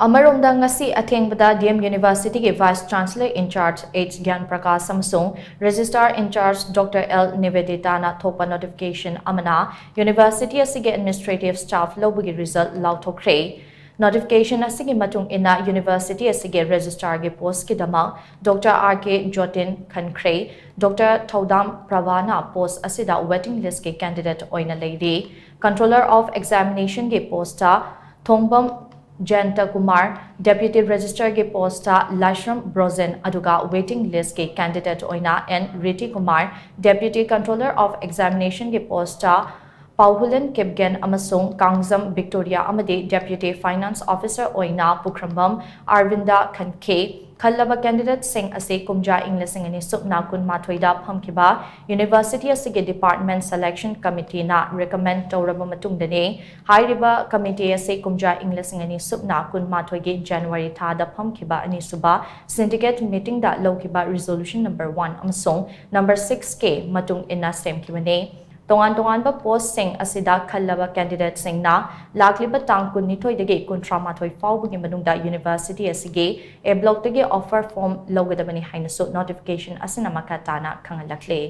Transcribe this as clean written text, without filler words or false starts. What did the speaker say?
Amaromda ngasi athengbada DM University ke Vice Chancellor in Charge H Gyan Prakash samsung Registrar in Charge Dr. L Nivedita na thopa notification amana University asige administrative staff Loubagi result Laothokkhre notification asige matung ina University asige registrar ge post ki dama Dr. RK Jotin Khankhre Dr. Thodam Pravana post asida waiting list ke candidate oina lady Controller of Examination ge posta Thongbam Janta Kumar, Deputy Registrar ke posta Lashram Brozen Aduga waiting list ke candidate oina and Riti Kumar, Deputy Controller of Examination ke posta Pauhulan Kibgen amasung Kangzam Victoria amade Deputy Finance Officer oina Pukrambam Arvinda Khanke Khallaba candidate sing ase kumja English ani supna kun mathoida phamkiba University asige Department Selection Committee na recommend tawraba matungdane hairiba committee ase kumja English ani supna kun mathoige January thada phamkiba ani suba syndicate meeting da lokiba resolution number 1 amasung number 6 ke matung ina semkibane Tongan ba post sing asida khallaba candidate sing na lakliba tang kun nithoi dege kuntra mathoi fawbugi manungda University asige a block dege offer form logadabani hainasu notification asina makatana khangalakle